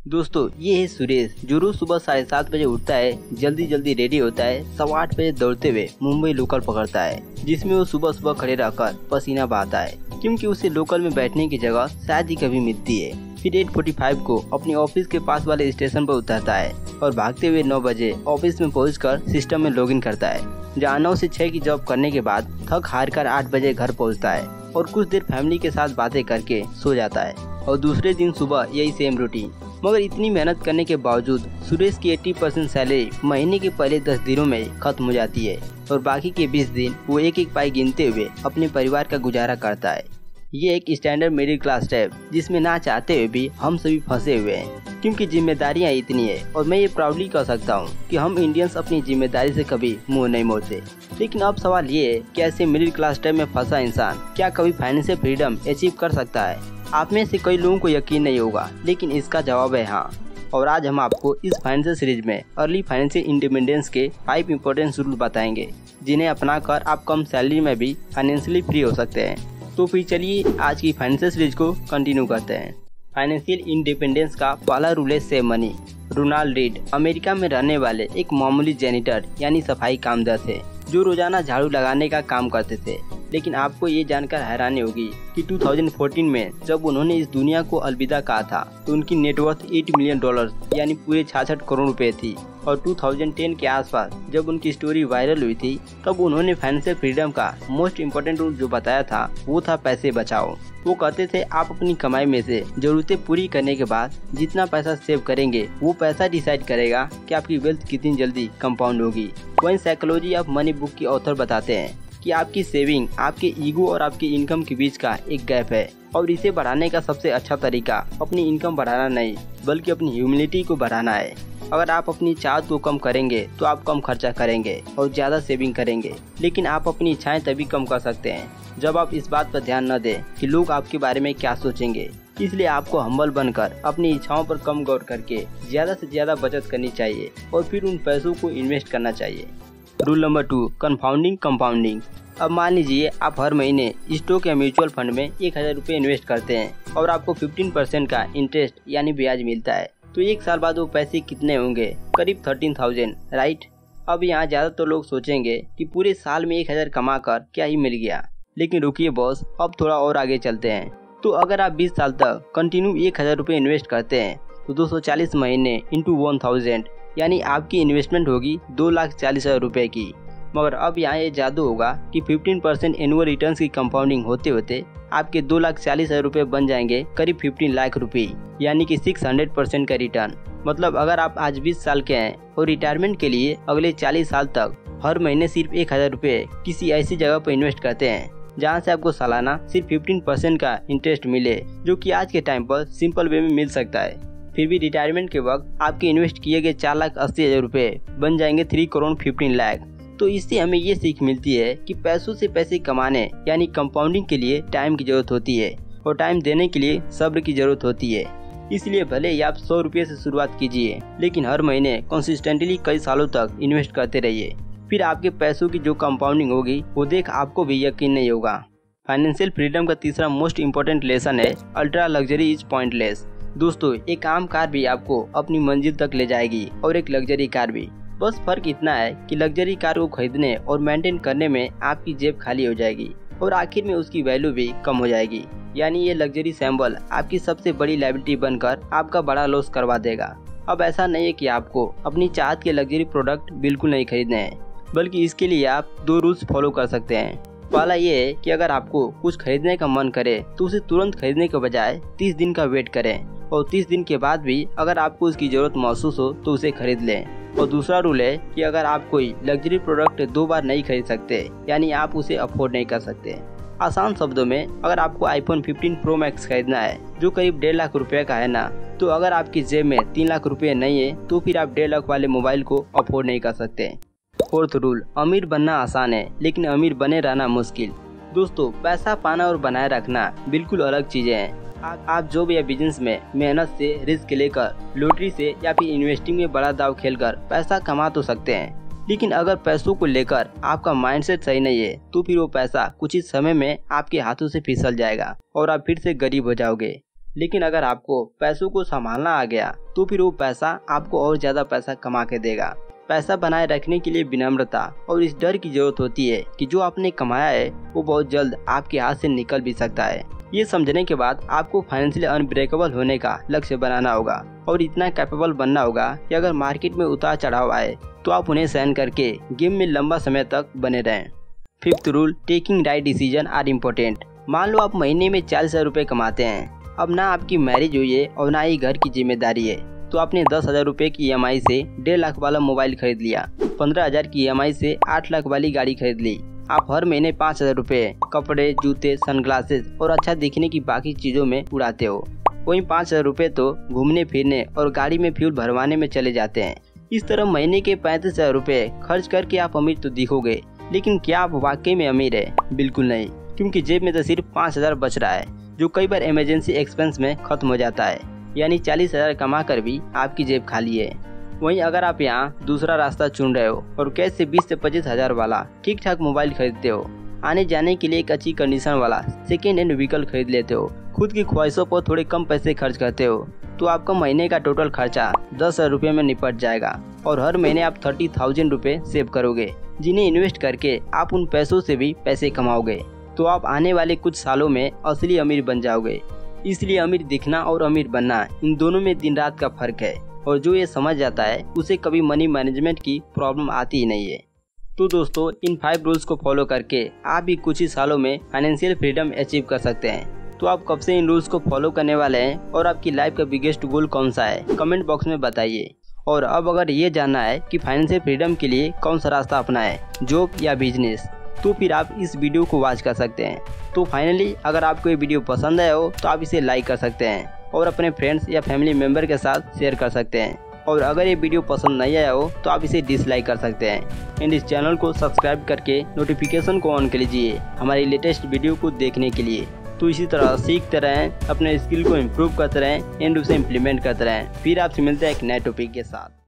दोस्तों ये है सुरेश, जो रोज सुबह 7:30 बजे उठता है, जल्दी जल्दी रेडी होता है, 8:15 बजे दौड़ते हुए मुंबई लोकल पकड़ता है, जिसमें वो सुबह सुबह खड़े रहकर पसीना बहाता है, क्योंकि उसे लोकल में बैठने की जगह शायद ही कभी मिलती है। फिर 8:45 को अपने ऑफिस के पास वाले स्टेशन पर उतरता है और भागते हुए 9 बजे ऑफिस में पहुंचकर सिस्टम में लॉगिन करता है, जहाँ 9 से 6 की जॉब करने के बाद थक हार कर 8 बजे घर पहुँचता है और कुछ देर फैमिली के साथ बातें करके सो जाता है। और दूसरे दिन सुबह यही सेम रूटीन। मगर इतनी मेहनत करने के बावजूद सुरेश की 80% सैलरी महीने के पहले 10 दिनों में खत्म हो जाती है और बाकी के 20 दिन वो एक एक पाई गिनते हुए अपने परिवार का गुजारा करता है। ये एक स्टैंडर्ड मिडिल क्लास है, जिसमें ना चाहते हुए भी हम सभी फंसे हुए हैं, क्योंकि जिम्मेदारियां इतनी है। और मैं ये प्राउडली कह सकता हूँ कि हम इंडियंस अपनी जिम्मेदारी से कभी मुंह नहीं मोड़ते। लेकिन अब सवाल ये है कि ऐसे मिडिल क्लास टाइप में फंसा इंसान क्या कभी फाइनेंशियल फ्रीडम अचीव कर सकता है? आप में से कई लोगों को यकीन नहीं होगा, लेकिन इसका जवाब है हाँ। और आज हम आपको इस फाइनेंशियल सीरीज में अर्ली फाइनेंशियल इंडिपेंडेंस के 5 इंपॉर्टेंट रूल बताएंगे, जिन्हें अपनाकर आप कम सैलरी में भी फाइनेंशियली फ्री हो सकते हैं। तो फिर चलिए आज की फाइनेंशियल सीरीज को कंटिन्यू करते हैं। फाइनेंशियल इंडिपेंडेंस का पहला रूल है save money. Ronald Read America में रहने वाले एक मामूली जेनिटर यानी सफाई कामगार थे, जो रोजाना झाड़ू लगाने का काम करते थे। लेकिन आपको ये जानकर हैरानी होगी कि 2014 में जब उन्होंने इस दुनिया को अलविदा कहा था, तो उनकी नेटवर्थ $8 मिलियन यानी पूरे 66 करोड़ रुपए थी। और 2010 के आसपास जब उनकी स्टोरी वायरल हुई थी, तब उन्होंने फाइनेंशियल फ्रीडम का मोस्ट इम्पोर्टेंट रूल जो बताया था वो था पैसे बचाओ। वो कहते थे आप अपनी कमाई में से जरूरतें पूरी करने के बाद जितना पैसा सेव करेंगे, वो पैसा डिसाइड करेगा कि आपकी वेल्थ कितनी जल्दी कंपाउंड होगी। वहीं साइकोलॉजी ऑफ मनी बुक के ऑथर बताते हैं कि आपकी सेविंग आपके ईगो और आपकी इनकम के बीच का एक गैप है, और इसे बढ़ाने का सबसे अच्छा तरीका अपनी इनकम बढ़ाना नहीं, बल्कि अपनी ह्यूमिलिटी को बढ़ाना है। अगर आप अपनी चाहत को कम करेंगे तो आप कम खर्चा करेंगे और ज्यादा सेविंग करेंगे। लेकिन आप अपनी इच्छाएं तभी कम कर सकते हैं जब आप इस बात पर ध्यान न दें कि लोग आपके बारे में क्या सोचेंगे। इसलिए आपको हम्बल बनकर अपनी इच्छाओं पर कम गौर करके ज्यादा से ज्यादा बचत करनी चाहिए और फिर उन पैसों को इन्वेस्ट करना चाहिए। Rule number 2, compounding compounding. अब मान लीजिए आप हर महीने स्टॉक या म्यूचुअल फंड में 1000 रुपये इन्वेस्ट करते हैं और आपको 15% का इंटरेस्ट यानी ब्याज मिलता है, तो एक साल बाद वो पैसे कितने होंगे? करीब 13,000, राइट? अब यहाँ ज्यादातर लोग सोचेंगे कि पूरे साल में 1000 कमा कर क्या ही मिल गया। लेकिन रुकिए बॉस, अब थोड़ा और आगे चलते हैं। तो अगर आप 20 साल तक कंटिन्यू 1000 रुपये इन्वेस्ट करते हैं, तो 240 महीने इंटू 1000 यानी आपकी इन्वेस्टमेंट होगी 2,40,000 रुपए की। मगर अब यहाँ ये जादू होगा कि 15% एनुअल रिटर्न्स की कंपाउंडिंग होते होते आपके 2,40,000 रुपए बन जाएंगे करीब 15 लाख रुपए, यानी कि 600% का रिटर्न। मतलब अगर आप आज 20 साल के हैं और रिटायरमेंट के लिए अगले 40 साल तक हर महीने सिर्फ 1000 रुपए किसी ऐसी जगह पर इन्वेस्ट करते हैं जहाँ से आपको सालाना सिर्फ 15% का इंटरेस्ट मिले, जो कि आज के टाइम पर सिंपल वे में मिल सकता है, फिर भी रिटायरमेंट के वक्त आपके इन्वेस्ट किए गए 4,80,000 रुपए बन जाएंगे 3 करोड़ 15 लाख। तो इससे हमें ये सीख मिलती है कि पैसों से पैसे कमाने यानी कंपाउंडिंग के लिए टाइम की जरूरत होती है, और टाइम देने के लिए सब्र की जरूरत होती है। इसलिए भले ही आप 100 रुपये से शुरुआत कीजिए, लेकिन हर महीने कंसिस्टेंटली कई सालों तक इन्वेस्ट करते रहिए। फिर आपके पैसों की जो कंपाउंडिंग होगी वो देख आपको भी यकीन नहीं होगा। फाइनेंशियल फ्रीडम का तीसरा मोस्ट इम्पोर्टेंट लेसन है अल्ट्रा लग्जरी इज पॉइंटलेस। दोस्तों एक आम कार भी आपको अपनी मंजिल तक ले जाएगी और एक लग्जरी कार भी। बस फर्क इतना है कि लग्जरी कार को खरीदने और मेंटेन करने में आपकी जेब खाली हो जाएगी और आखिर में उसकी वैल्यू भी कम हो जाएगी। यानी ये लग्जरी सैंबल आपकी सबसे बड़ी लायबिलिटी बनकर आपका बड़ा लॉस करवा देगा। अब ऐसा नहीं है कि आपको अपनी चाहत के लग्जरी प्रोडक्ट बिल्कुल नहीं खरीदने हैं, बल्कि इसके लिए आप 2 रूल्स फॉलो कर सकते हैं। पहला ये है कि अगर आपको कुछ खरीदने का मन करे तो उसे तुरंत खरीदने के बजाय 30 दिन का वेट करें, और 30 दिन के बाद भी अगर आपको उसकी जरूरत महसूस हो तो उसे खरीद लें। और दूसरा रूल है कि अगर आप कोई लग्जरी प्रोडक्ट 2 बार नहीं खरीद सकते, यानी आप उसे अफोर्ड नहीं कर सकते। आसान शब्दों में, अगर आपको iPhone 15 Pro Max खरीदना है जो करीब 1.5 लाख रुपए का है ना, तो अगर आपकी जेब में 3 लाख रुपए नहीं है तो फिर आप 1.5 लाख वाले मोबाइल को अफोर्ड नहीं कर सकते। 4th रूल, अमीर बनना आसान है लेकिन अमीर बने रहना मुश्किल। दोस्तों पैसा पाना और बनाए रखना बिल्कुल अलग चीजें हैं। आप जो भी बिजनेस में मेहनत से, रिस्क लेकर, लॉटरी से या फिर इन्वेस्टिंग में बड़ा दाव खेलकर पैसा कमा तो सकते हैं, लेकिन अगर पैसों को लेकर आपका माइंडसेट सही नहीं है तो फिर वो पैसा कुछ ही समय में आपके हाथों से फिसल जाएगा और आप फिर से गरीब हो जाओगे। लेकिन अगर आपको पैसों को संभालना आ गया तो फिर वो पैसा आपको और ज्यादा पैसा कमा के देगा। पैसा बनाए रखने के लिए विनम्रता और इस डर की जरूरत होती है कि जो आपने कमाया है वो बहुत जल्द आपके हाथ से निकल भी सकता है। ये समझने के बाद आपको फाइनेंशियली अनब्रेकेबल होने का लक्ष्य बनाना होगा और इतना कैपेबल बनना होगा कि अगर मार्केट में उतार चढ़ाव आए तो आप उन्हें सहन करके गेम में लंबा समय तक बने रहें। 5th rule, taking right decision are important. मान लो आप महीने में 40,000 रुपये कमाते हैं। अब ना आपकी मैरिज हुई है और ना ही घर की जिम्मेदारी है, तो आपने 10,000 रुपये की EMI से 1.5 लाख वाला मोबाइल खरीद लिया, 15,000 की EMI से 8 लाख वाली गाड़ी खरीद ली। आप हर महीने 5,000 रुपये कपड़े, जूते, सनग्लासेस और अच्छा दिखने की बाकी चीजों में उड़ाते हो। वहीं 5,000 रुपये तो घूमने फिरने और गाड़ी में फ्यूल भरवाने में चले जाते हैं। इस तरह महीने के 35,000 रुपये खर्च करके आप अमीर तो दिखोगे, लेकिन क्या आप वाकई में अमीर है? बिल्कुल नहीं, क्योंकि जेब में तो सिर्फ 5,000 बच रहा है, जो कई बार इमरजेंसी एक्सपेंस में खत्म हो जाता है। यानी 40,000 कमा कर भी आपकी जेब खाली है। वहीं अगर आप यहाँ दूसरा रास्ता चुन रहे हो और कैश से 20 से 25,000 वाला ठीक ठाक मोबाइल खरीदते हो, आने जाने के लिए एक अच्छी कंडीशन वाला सेकेंड हैंड व्हीकल खरीद लेते हो, खुद की ख्वाहिशों पर थोड़े कम पैसे खर्च करते हो, तो आपका महीने का टोटल खर्चा 10,000 रुपये में निपट जाएगा और हर महीने आप 30,000 रुपये सेव करोगे, जिन्हें इन्वेस्ट करके आप उन पैसों से भी पैसे कमाओगे। तो आप आने वाले कुछ सालों में असली अमीर बन जाओगे। इसलिए अमीर दिखना और अमीर बनना, इन दोनों में दिन रात का फर्क है, और जो ये समझ जाता है उसे कभी मनी मैनेजमेंट की प्रॉब्लम आती ही नहीं है। तो दोस्तों, इन 5 रूल्स को फॉलो करके आप भी कुछ ही सालों में फाइनेंशियल फ्रीडम अचीव कर सकते हैं। तो आप कब से इन रूल्स को फॉलो करने वाले हैं और आपकी लाइफ का बिगेस्ट गोल कौन सा है, कमेंट बॉक्स में बताइए। और अब अगर ये जानना है कि फाइनेंशियल फ्रीडम के लिए कौन सा रास्ता अपनाएं, जॉब या बिजनेस, तो फिर आप इस वीडियो को वॉच कर सकते हैं। तो फाइनली, अगर आपको ये वीडियो पसंद आया हो तो आप इसे लाइक कर सकते हैं और अपने फ्रेंड्स या फैमिली मेंबर के साथ शेयर कर सकते हैं। और अगर ये वीडियो पसंद नहीं आया हो तो आप इसे डिसलाइक कर सकते हैं। एंड इस चैनल को सब्सक्राइब करके नोटिफिकेशन को ऑन कर लीजिए हमारी लेटेस्ट वीडियो को देखने के लिए। तो इसी तरह सीखते रहें, अपने स्किल को इम्प्रूव करते रहें एंड उसे इम्प्लीमेंट करते रहें। फिर आपसे मिलते हैं एक नए टॉपिक के साथ।